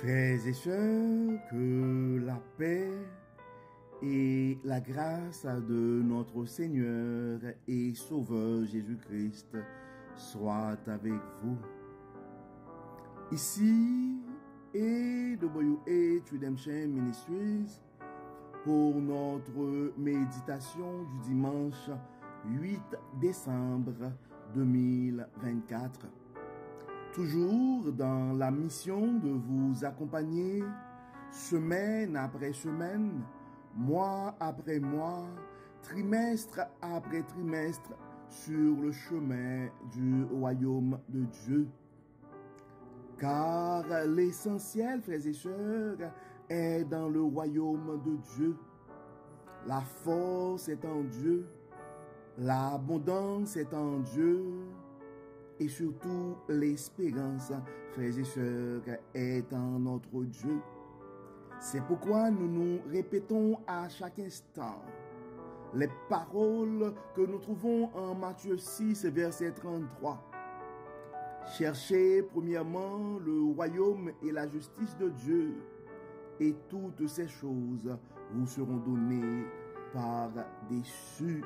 Frères et sœurs, que la paix et la grâce de notre Seigneur et Sauveur Jésus-Christ soient avec vous. Ici et WH Redemption Ministries pour notre méditation du dimanche 8 décembre 2024. Toujours dans la mission de vous accompagner semaine après semaine, mois après mois, trimestre après trimestre sur le chemin du royaume de Dieu. Car l'essentiel, frères et sœurs, est dans le royaume de Dieu. La force est en Dieu, l'abondance est en Dieu, et surtout l'espérance, frères et sœurs, est en notre Dieu. C'est pourquoi nous nous répétons à chaque instant les paroles que nous trouvons en Matthieu 6, verset 33. Cherchez premièrement le royaume et la justice de Dieu, et toutes ces choses vous seront données par-dessus.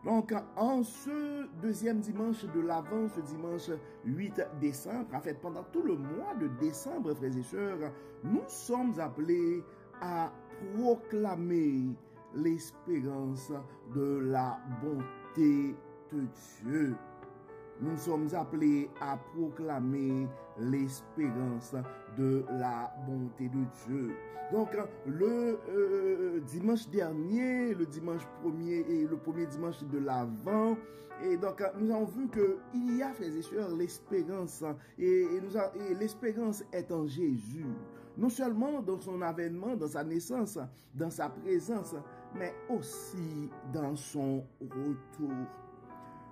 Donc, en ce deuxième dimanche de l'Avent, ce dimanche 8 décembre, en fait, pendant tout le mois de décembre, frères et sœurs, nous sommes appelés à proclamer l'espérance de la bonté de Dieu. Nous sommes appelés à proclamer l'espérance de la bonté de Dieu. Donc, le dimanche dernier, le dimanche premier et le premier dimanche de l'Avent, et donc nous avons vu qu'il y a, frères et sœurs, l'espérance, et l'espérance est en Jésus. Non seulement dans son avènement, dans sa naissance, dans sa présence, mais aussi dans son retour.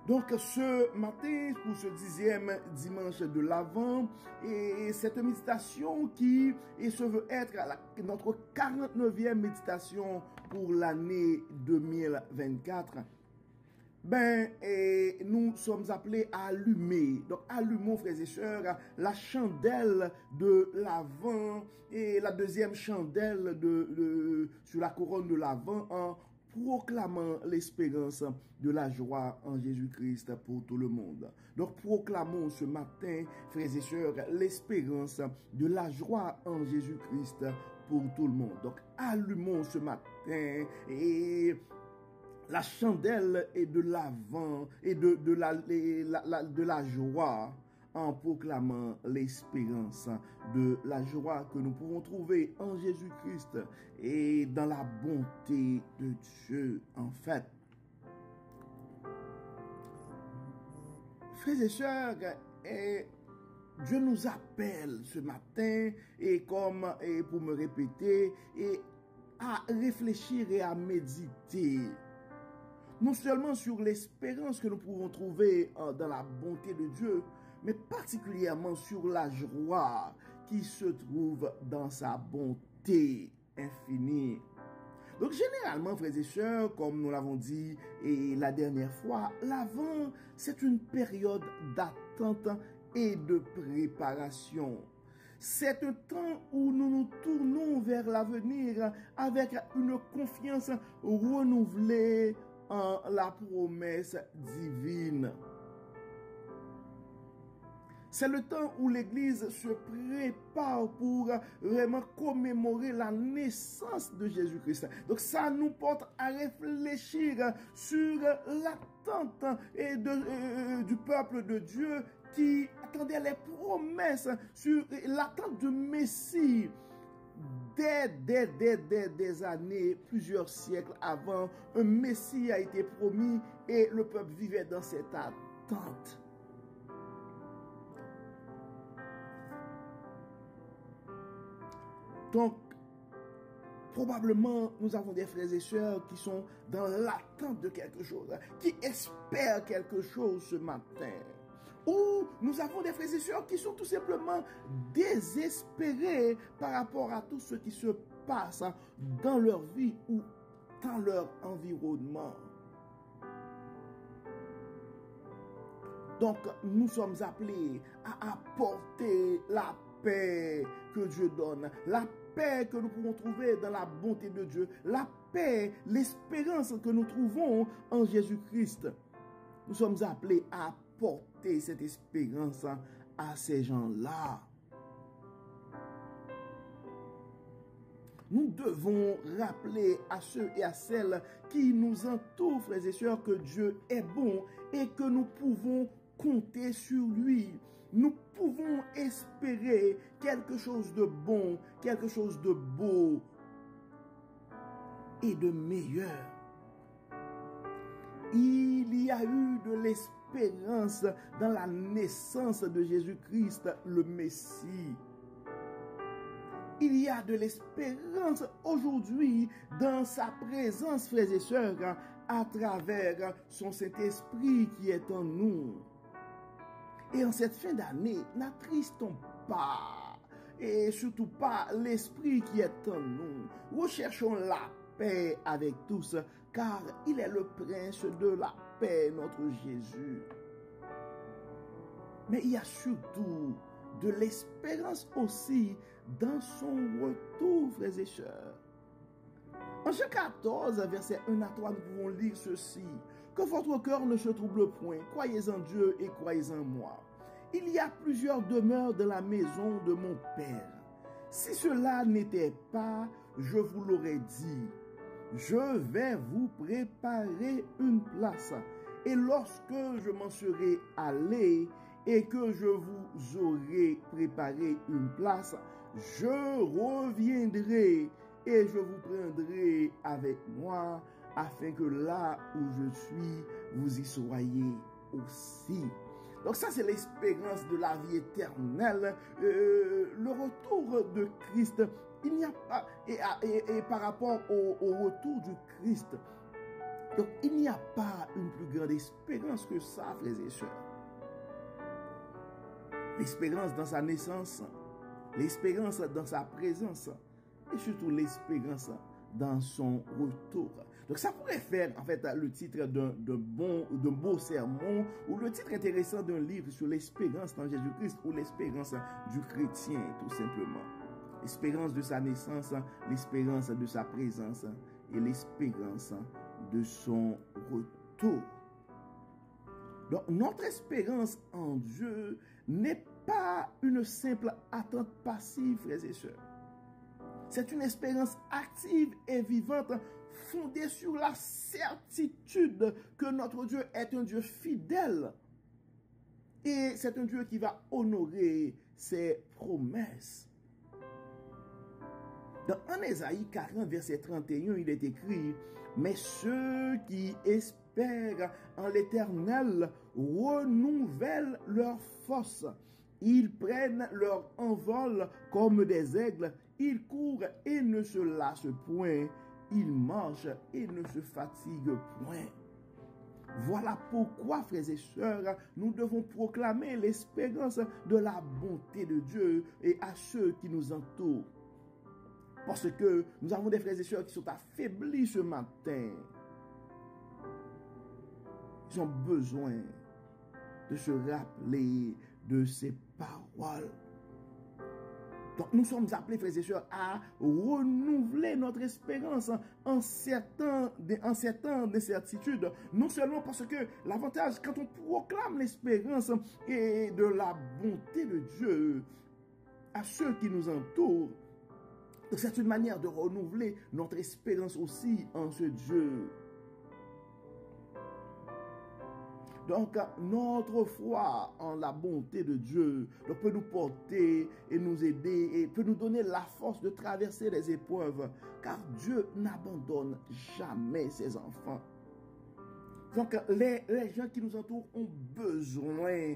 Donc, ce matin, pour ce 10e dimanche de l'Avent, et cette méditation qui se veut être notre 49e méditation pour l'année 2024, nous sommes appelés à allumer. Donc, allumons, frères et sœurs, la chandelle de l'Avent et la deuxième chandelle sur la couronne de l'Avent en proclamant l'espérance de la joie en Jésus-Christ pour tout le monde. Donc, proclamons ce matin, frères et sœurs, l'espérance de la joie en Jésus-Christ pour tout le monde. Donc, allumons ce matin et la chandelle et de l'Avent et de la joie en proclamant l'espérance de la joie que nous pouvons trouver en Jésus-Christ et dans la bonté de Dieu, en fait. Frères et sœurs, Dieu nous appelle ce matin et pour me répéter et à réfléchir et à méditer non seulement sur l'espérance que nous pouvons trouver dans la bonté de Dieu, mais particulièrement sur la joie qui se trouve dans sa bonté infinie. Donc généralement, frères et sœurs, comme nous l'avons dit et la dernière fois, l'Avent, c'est une période d'attente et de préparation. C'est un temps où nous nous tournons vers l'avenir avec une confiance renouvelée en la promesse divine. C'est le temps où l'Église se prépare pour vraiment commémorer la naissance de Jésus-Christ. Donc ça nous porte à réfléchir sur l'attente du peuple de Dieu qui attendait les promesses, sur l'attente du Messie. Des années, plusieurs siècles avant, un Messie a été promis et le peuple vivait dans cette attente. Donc, probablement, nous avons des frères et sœurs qui sont dans l'attente de quelque chose, qui espèrent quelque chose ce matin. Ou nous avons des frères et sœurs qui sont tout simplement désespérés par rapport à tout ce qui se passe dans leur vie ou dans leur environnement. Donc, nous sommes appelés à apporter la paix que Dieu donne, la paix que nous pouvons trouver dans la bonté de Dieu, la paix, l'espérance que nous trouvons en Jésus-Christ. Nous sommes appelés à apporter cette espérance à ces gens-là. Nous devons rappeler à ceux et à celles qui nous entourent, frères et sœurs, que Dieu est bon et que nous pouvons compter sur lui. Nous pouvons espérer quelque chose de bon, quelque chose de beau et de meilleur. Il y a eu de l'espérance dans la naissance de Jésus-Christ, le Messie. Il y a de l'espérance aujourd'hui dans sa présence, frères et sœurs, à travers son Saint-Esprit qui est en nous. Et en cette fin d'année, n'attristons pas, et surtout pas l'Esprit qui est en nous. Recherchons la paix avec tous, car il est le prince de la paix, notre Jésus. Mais il y a surtout de l'espérance aussi dans son retour, frères et sœurs. En Jean 14, versets 1 à 3, nous pouvons lire ceci. Que votre cœur ne se trouble point, croyez en Dieu et croyez en moi. Il y a plusieurs demeures dans la maison de mon Père. Si cela n'était pas, je vous l'aurais dit. Je vais vous préparer une place. Et lorsque je m'en serai allé et que je vous aurai préparé une place, je reviendrai et je vous prendrai avec moi, afin que là où je suis, vous y soyez aussi. Donc ça, c'est l'espérance de la vie éternelle, le retour de Christ. Il n'y a pas, et par rapport au retour du Christ, donc il n'y a pas une plus grande espérance que ça, frères et sœurs. L'espérance dans sa naissance, l'espérance dans sa présence, et surtout l'espérance dans son retour. Donc ça pourrait faire en fait le titre d'un beau sermon, ou le titre intéressant d'un livre sur l'espérance dans Jésus-Christ, ou l'espérance du chrétien tout simplement. L'espérance de sa naissance, l'espérance de sa présence et l'espérance de son retour. Donc notre espérance en Dieu n'est pas une simple attente passive, frères et sœurs. C'est une espérance active et vivante fondée sur la certitude que notre Dieu est un Dieu fidèle. Et c'est un Dieu qui va honorer ses promesses. Dans Ésaïe 40, verset 31, il est écrit « Mais ceux qui espèrent en l'Éternel renouvellent leur force. Ils prennent leur envol comme des aigles. Ils courent et ne se lassent point. Ils marchent et ne se fatiguent point. » Voilà pourquoi, frères et sœurs, nous devons proclamer l'espérance de la bonté de Dieu et à ceux qui nous entourent. Parce que nous avons des frères et sœurs qui sont affaiblis ce matin. Ils ont besoin de se rappeler de ces paroles. Donc nous sommes appelés, frères et sœurs, à renouveler notre espérance en ces temps d'incertitude. Non seulement parce que l'avantage, quand on proclame l'espérance et de la bonté de Dieu à ceux qui nous entourent, c'est une manière de renouveler notre espérance aussi en ce Dieu. Donc, notre foi en la bonté de Dieu peut nous porter et nous aider et peut nous donner la force de traverser les épreuves, car Dieu n'abandonne jamais ses enfants. Donc, les gens qui nous entourent ont besoin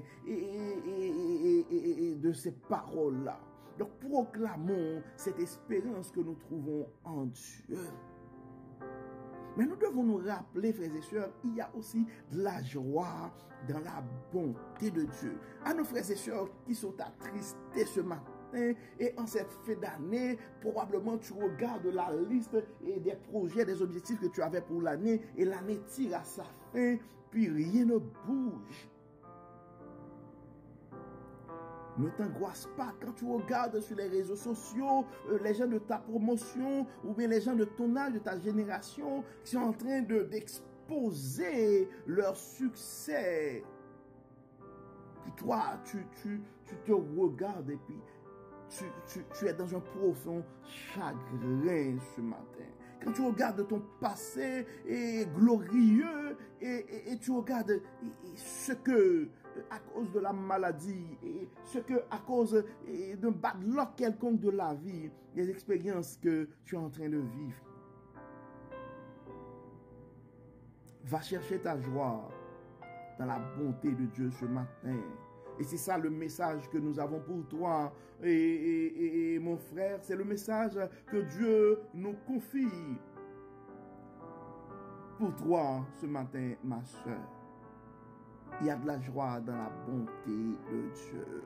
de ces paroles-là. Donc, proclamons cette espérance que nous trouvons en Dieu. Mais nous devons nous rappeler, frères et sœurs, il y a aussi de la joie dans la bonté de Dieu. À nos frères et sœurs qui sont attristés ce matin et en cette fin d'année, probablement tu regardes la liste et des projets, des objectifs que tu avais pour l'année et l'année tire à sa fin, puis rien ne bouge. Ne t'angoisse pas quand tu regardes sur les réseaux sociaux les gens de ta promotion ou bien les gens de ton âge, de ta génération qui sont en train d'exposer leur succès. Puis toi, tu te regardes et puis tu es dans un profond chagrin ce matin. Quand tu regardes ton passé glorieux et tu regardes ce que, à cause de la maladie, et ce que, à cause d'un bad luck quelconque de la vie, les expériences que tu es en train de vivre. Va chercher ta joie dans la bonté de Dieu ce matin. Et c'est ça le message que nous avons pour toi. Et mon frère, c'est le message que Dieu nous confie pour toi ce matin, ma soeur. Il y a de la joie dans la bonté de Dieu.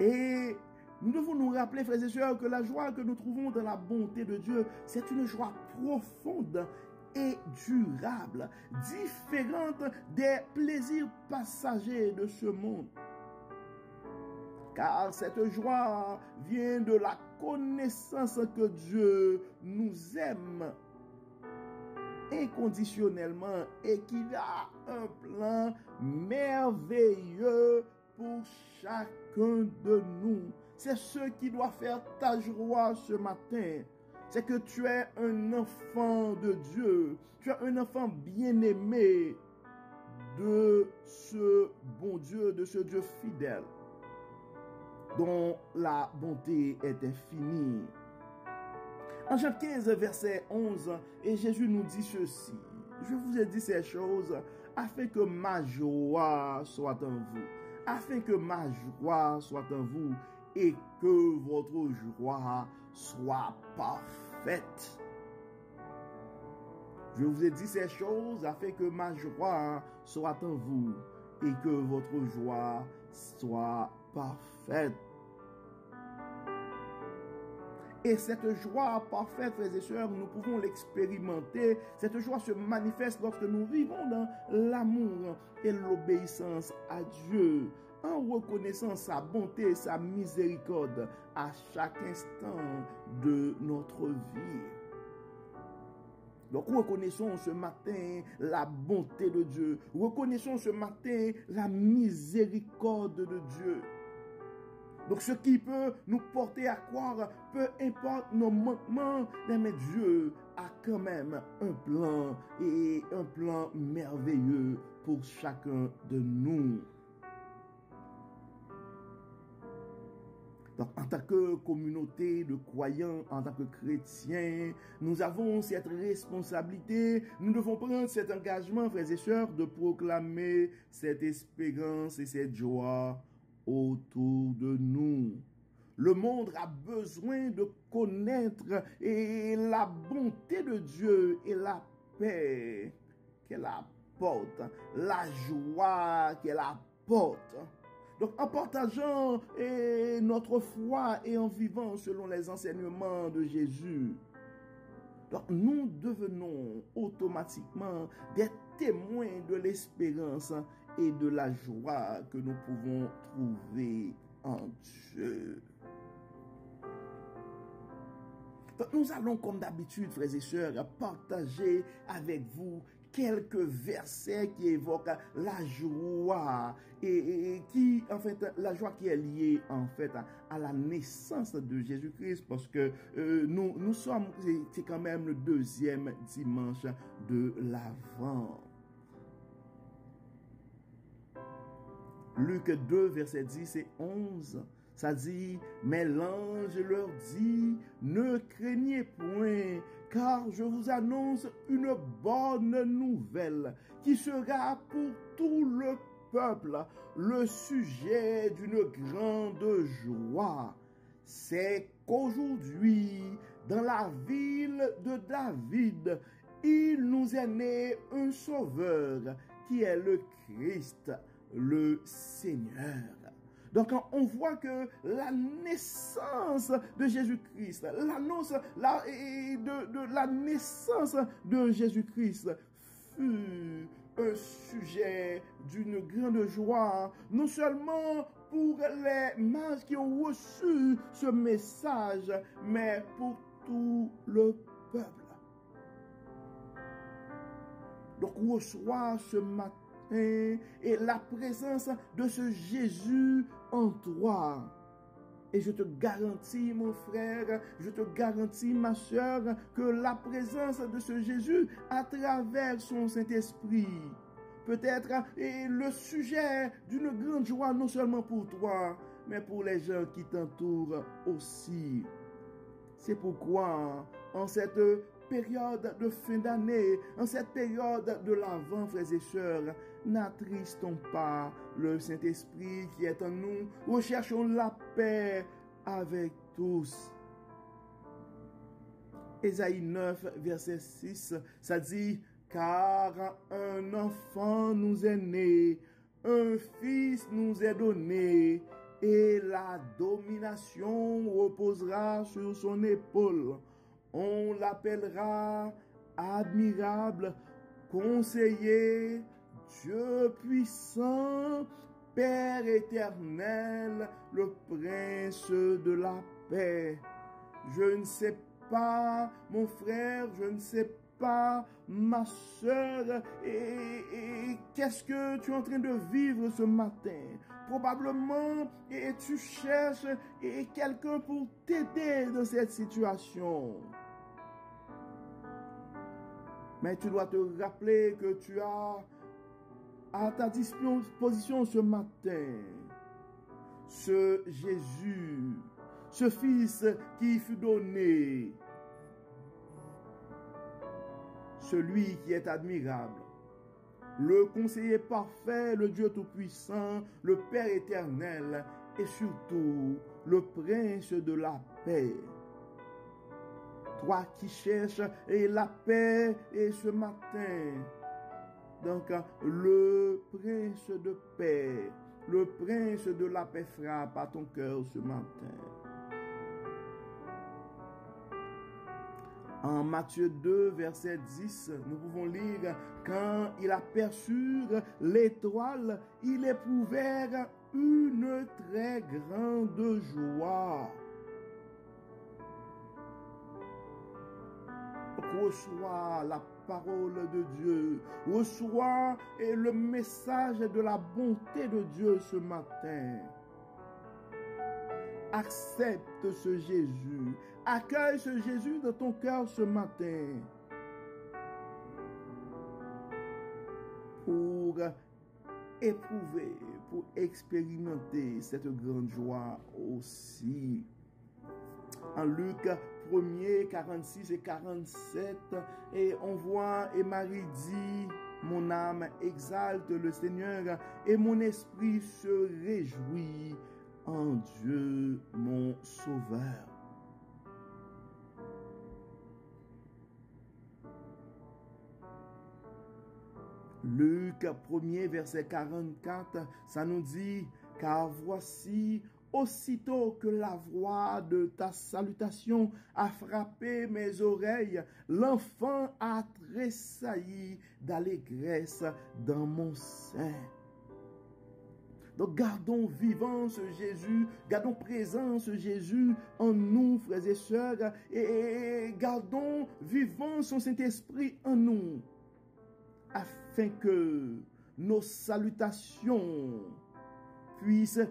Et nous devons nous rappeler, frères et sœurs, que la joie que nous trouvons dans la bonté de Dieu, c'est une joie profonde et durable, différente des plaisirs passagers de ce monde. Car cette joie vient de la connaissance que Dieu nous aime inconditionnellement et qu'il a un plan merveilleux pour chacun de nous. C'est ce qui doit faire ta joie ce matin. C'est que tu es un enfant de Dieu. Tu es un enfant bien-aimé de ce bon Dieu, de ce Dieu fidèle, dont la bonté est infinie. En Jean 15, verset 11, et Jésus nous dit ceci. Je vous ai dit ces choses afin que ma joie soit en vous. Afin que ma joie soit en vous et que votre joie soit parfaite. Je vous ai dit ces choses afin que ma joie soit en vous et que votre joie soit parfaite. Et cette joie parfaite, frères et sœurs, nous pouvons l'expérimenter. Cette joie se manifeste lorsque nous vivons dans l'amour et l'obéissance à Dieu, en reconnaissant sa bonté et sa miséricorde à chaque instant de notre vie. Donc reconnaissons ce matin la bonté de Dieu. Reconnaissons ce matin la miséricorde de Dieu. Donc ce qui peut nous porter à croire, peu importe nos manquements, mais Dieu a quand même un plan et un plan merveilleux pour chacun de nous. Donc, en tant que communauté de croyants, en tant que chrétiens, nous avons cette responsabilité, nous devons prendre cet engagement, frères et sœurs, de proclamer cette espérance et cette joie autour de nous. Le monde a besoin de connaître et la bonté de Dieu et la paix qu'elle apporte, la joie qu'elle apporte. Donc en partageant notre foi et en vivant selon les enseignements de Jésus, donc nous devenons automatiquement des témoins de l'espérance et de la joie que nous pouvons trouver en Dieu. Donc nous allons comme d'habitude, frères et sœurs, partager avec vous quelques versets qui évoquent la joie et qui, en fait, la joie qui est liée, en fait, à la naissance de Jésus-Christ, parce que nous sommes, c'est quand même le deuxième dimanche de l'Avent. Luc 2, verset 10 et 11. Ça dit, mais l'ange leur dit, ne craignez point, car je vous annonce une bonne nouvelle qui sera pour tout le peuple le sujet d'une grande joie. C'est qu'aujourd'hui, dans la ville de David, il nous est né un sauveur qui est le Christ, le Seigneur. Donc, on voit que la naissance de Jésus-Christ, l'annonce de la naissance de Jésus-Christ fut un sujet d'une grande joie, non seulement pour les mages qui ont reçu ce message, mais pour tout le peuple. Donc, reçois ce matin et la présence de ce Jésus en toi. Et je te garantis, mon frère, je te garantis, ma soeur, que la présence de ce Jésus à travers son Saint-Esprit peut être le sujet d'une grande joie, non seulement pour toi, mais pour les gens qui t'entourent aussi. C'est pourquoi, en cette période de fin d'année, en cette période de l'Avent, frères et sœurs, n'attristons pas le Saint-Esprit qui est en nous. Recherchons la paix avec tous. Ésaïe 9, verset 6, ça dit, « Car un enfant nous est né, un fils nous est donné, et la domination reposera sur son épaule. On l'appellera admirable, conseiller, Dieu puissant, Père éternel, le prince de la paix. » Je ne sais pas, mon frère, je ne sais pas, ma soeur, et qu'est-ce que tu es en train de vivre ce matin? Probablement, et tu cherches quelqu'un pour t'aider dans cette situation. Mais tu dois te rappeler que tu as à ta disposition ce matin ce Jésus, ce Fils qui fut donné, celui qui est admirable, le conseiller parfait, le Dieu tout-puissant, le Père éternel et surtout le prince de la paix. Toi qui cherches la paix et ce matin, donc le prince de paix, le prince de la paix frappe à ton cœur ce matin. En Matthieu 2, verset 10, nous pouvons lire, « Quand il aperçut l'étoile, il éprouvèrent une très grande joie. » Reçois la parole de Dieu, reçois le message de la bonté de Dieu ce matin. Accepte ce Jésus, accueille ce Jésus dans ton cœur ce matin pour éprouver, pour expérimenter cette grande joie aussi. En Luc 1er, 46 et 47, et on voit, et Marie dit, « Mon âme exalte le Seigneur, et mon esprit se réjouit en Dieu mon Sauveur. » Luc 1er, verset 44, ça nous dit, « Car voici, aussitôt que la voix de ta salutation a frappé mes oreilles, l'enfant a tressailli d'allégresse dans mon sein. » Donc gardons vivant ce Jésus, gardons présent ce Jésus en nous, frères et sœurs, et gardons vivant son Saint-Esprit en nous, afin que nos salutations puissent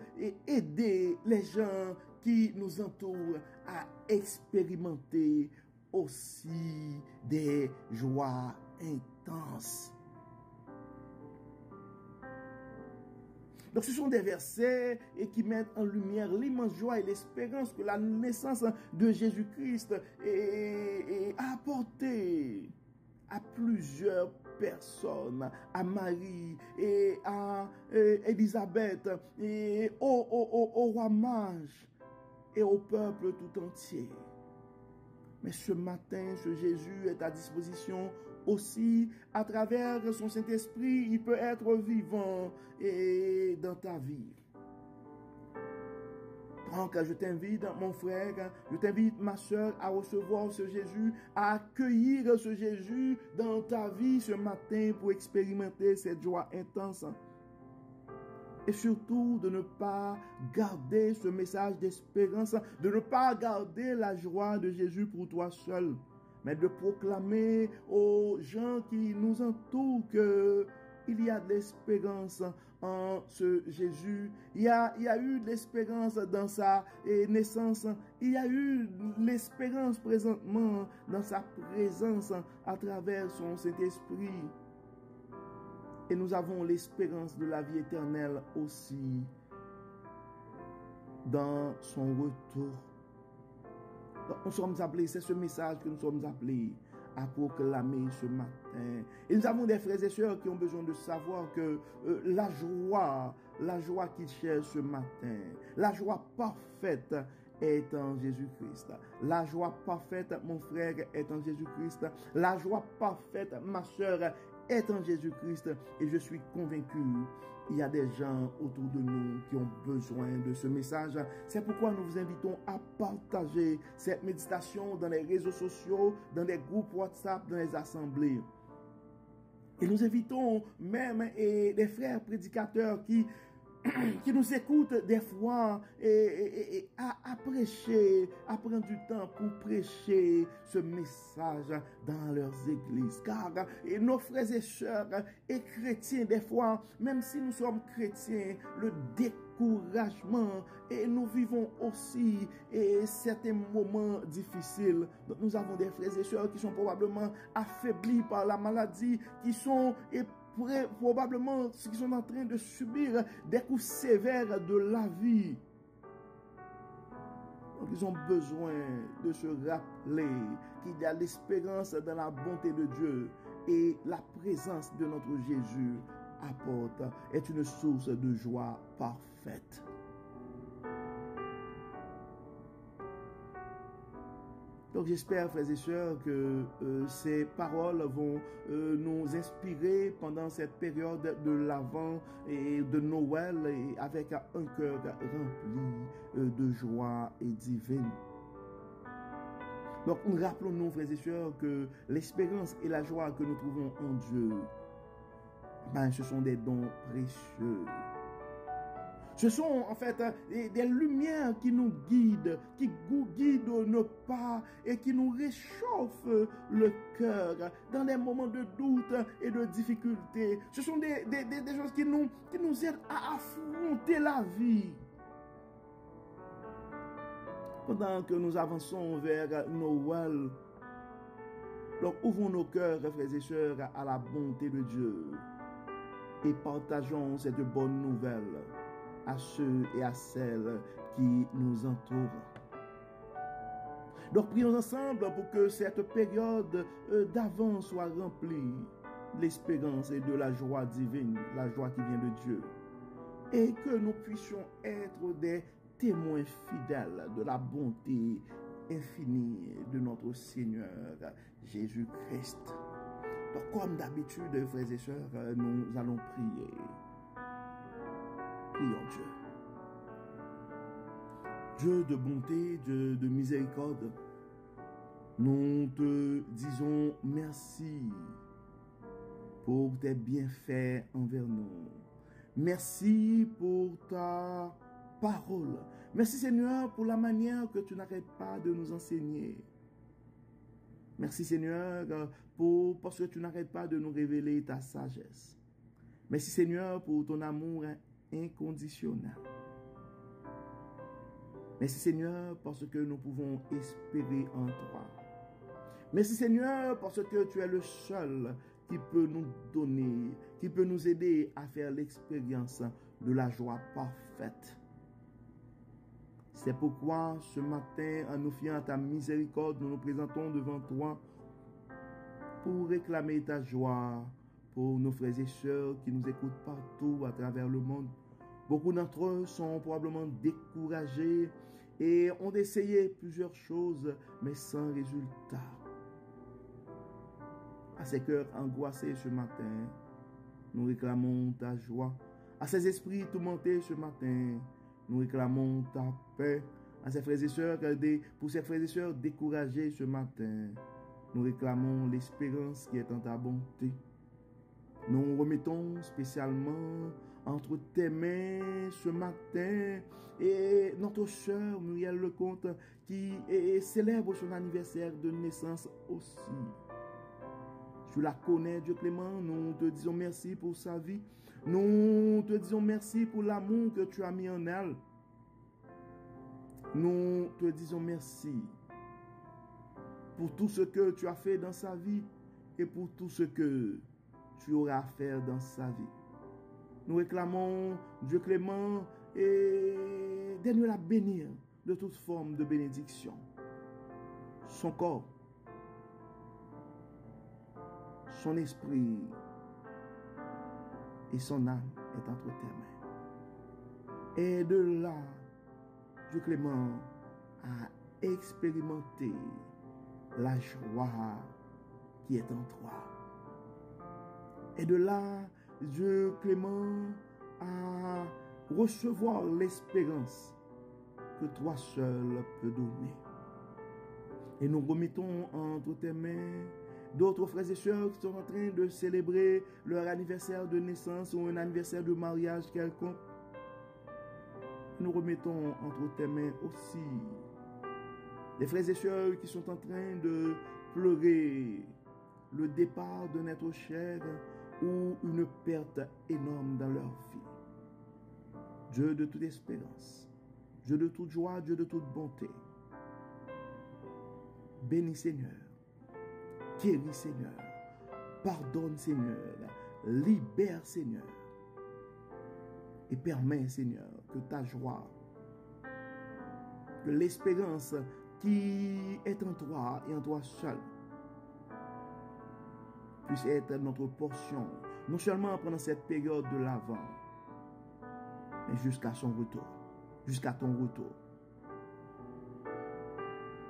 aider les gens qui nous entourent à expérimenter aussi des joies intenses. Donc ce sont des versets qui mettent en lumière l'immense joie et l'espérance que la naissance de Jésus-Christ a apporté à plusieurs personnes, à Marie et à Élisabeth et au roi mage et au peuple tout entier. Mais ce matin, ce Jésus est à disposition aussi à travers son Saint-Esprit. Il peut être vivant et dans ta vie. Donc, je t'invite, mon frère, je t'invite, ma soeur, à recevoir ce Jésus, à accueillir ce Jésus dans ta vie ce matin pour expérimenter cette joie intense. et surtout de ne pas garder ce message d'espérance, de ne pas garder la joie de Jésus pour toi seul, mais de proclamer aux gens qui nous entourent que il y a de l'espérance en ce Jésus. Il y a eu de l'espérance dans sa naissance. Il y a eu l'espérance présentement dans sa présence à travers son Saint-Esprit. Et nous avons l'espérance de la vie éternelle aussi dans son retour. Donc, nous sommes appelés, c'est ce message que nous sommes appelés à proclamer ce matin. Et nous avons des frères et sœurs qui ont besoin de savoir que la joie qu'ils cherchent ce matin, la joie parfaite est en Jésus-Christ. La joie parfaite, mon frère, est en Jésus-Christ. La joie parfaite, ma sœur, est en Jésus-Christ. Et je suis convaincu, il y a des gens autour de nous qui ont besoin de ce message. C'est pourquoi nous vous invitons à partager cette méditation dans les réseaux sociaux, dans les groupes WhatsApp, dans les assemblées. Et nous invitons même des frères prédicateurs qui nous écoutent des fois à prêcher, à prendre du temps pour prêcher ce message dans leurs églises. Car nos frères et sœurs et chrétiens, des fois, même si nous sommes chrétiens, le découragement, et nous vivons aussi certains moments difficiles. Donc nous avons des frères et sœurs qui sont probablement affaiblis par la maladie, qui sont probablement ceux qui sont en train de subir des coups sévères de la vie. Donc ils ont besoin de se rappeler qu'il y a l'espérance dans la bonté de Dieu et la présence de notre Jésus est une source de joie parfaite. Donc j'espère, frères et sœurs, que ces paroles vont nous inspirer pendant cette période de l'Avent et de Noël, et avec un cœur rempli de joie et divine. Donc rappelons-nous, frères et sœurs, que l'espérance et la joie que nous trouvons en Dieu, ce sont des dons précieux. Ce sont en fait des lumières qui nous guident, qui guident nos pas et qui nous réchauffent le cœur dans des moments de doute et de difficulté. Ce sont des choses qui nous aident à affronter la vie. Pendant que nous avançons vers Noël, donc ouvrons nos cœurs, frères et sœurs, à la bonté de Dieu et partageons cette bonne nouvelle à ceux et à celles qui nous entourent. Donc prions ensemble pour que cette période d'avant soit remplie de l'espérance et de la joie divine, la joie qui vient de Dieu, et que nous puissions être des témoins fidèles de la bonté infinie de notre Seigneur Jésus-Christ. Donc comme d'habitude, frères et sœurs, nous allons prier. Prions Dieu. Dieu de bonté, Dieu de miséricorde, nous te disons merci pour tes bienfaits envers nous. Merci pour ta parole. Merci Seigneur pour la manière que tu n'arrêtes pas de nous enseigner. Merci Seigneur parce que tu n'arrêtes pas de nous révéler ta sagesse. Merci Seigneur pour ton amour inconditionnel. Merci Seigneur parce que nous pouvons espérer en toi. Merci Seigneur parce que tu es le seul qui peut nous donner, qui peut nous aider à faire l'expérience de la joie parfaite. C'est pourquoi ce matin, en nous fiant à ta miséricorde, nous nous présentons devant toi pour réclamer ta joie pour nos frères et sœurs qui nous écoutent partout à travers le monde. Beaucoup d'entre eux sont probablement découragés et ont essayé plusieurs choses, mais sans résultat. À ces cœurs angoissés ce matin, nous réclamons ta joie. À ces esprits tourmentés ce matin, nous réclamons ta paix. À ces frères et sœurs, pour ces frères et sœurs découragés ce matin, nous réclamons l'espérance qui est en ta bonté. Nous remettons spécialement entre tes mains ce matin et notre sœur Muriel Lecomte qui célèbre son anniversaire de naissance aussi. Tu la connais, Dieu clément, nous te disons merci pour sa vie. Nous te disons merci pour l'amour que tu as mis en elle. Nous te disons merci pour tout ce que tu as fait dans sa vie et pour tout ce que tu auras à faire dans sa vie. Nous réclamons Dieu clément et de la bénir de toute forme de bénédiction. Son corps, son esprit et son âme est entre tes mains. Et de là, Dieu clément a expérimenté la joie qui est en toi. Et de là, Dieu clément à recevoir l'espérance que toi seul peux donner. Et nous remettons entre tes mains d'autres frères et sœurs qui sont en train de célébrer leur anniversaire de naissance ou un anniversaire de mariage quelconque. Nous remettons entre tes mains aussi des frères et sœurs qui sont en train de pleurer le départ d'un être cher ou une perte énorme dans leur vie. Dieu de toute espérance, Dieu de toute joie, Dieu de toute bonté. Bénis Seigneur, guéris Seigneur, pardonne Seigneur, libère Seigneur. Et permets Seigneur que ta joie, que l'espérance qui est en toi et en toi seul puisse être notre portion, non seulement pendant cette période de l'Avent, mais jusqu'à son retour, jusqu'à ton retour.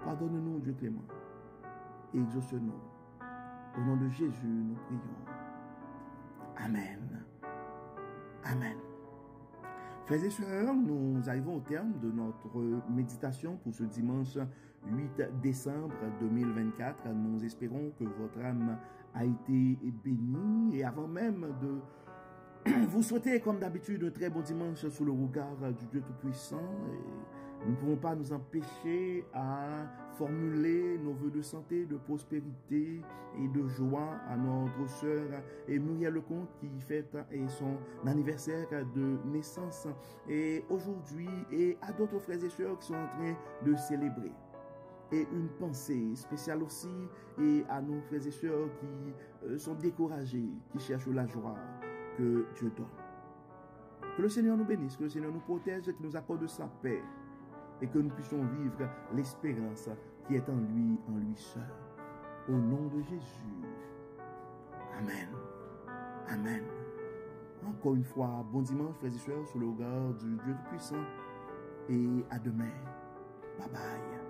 Pardonne-nous, Dieu clément, et exauce-nous. Au nom de Jésus, nous prions. Amen. Amen. Frères et sœurs, nous arrivons au terme de notre méditation pour ce dimanche 8 décembre 2024. Nous espérons que votre âme a été bénie et avant même de vous souhaiter comme d'habitude un très bon dimanche sous le regard du Dieu Tout-Puissant. Nous ne pouvons pas nous empêcher à formuler nos vœux de santé, de prospérité et de joie à notre sœur Muriel Lecomte qui fête son anniversaire de naissance et aujourd'hui et à d'autres frères et sœurs qui sont en train de célébrer. Et une pensée spéciale aussi et à nos frères et sœurs qui sont découragés, qui cherchent la joie que Dieu donne. Que le Seigneur nous bénisse, que le Seigneur nous protège, qu'il nous accorde sa paix et que nous puissions vivre l'espérance qui est en lui seul. Au nom de Jésus. Amen. Amen. Encore une fois, bon dimanche, frères et sœurs, sous le regard du Dieu Tout-Puissant. Et à demain. Bye bye.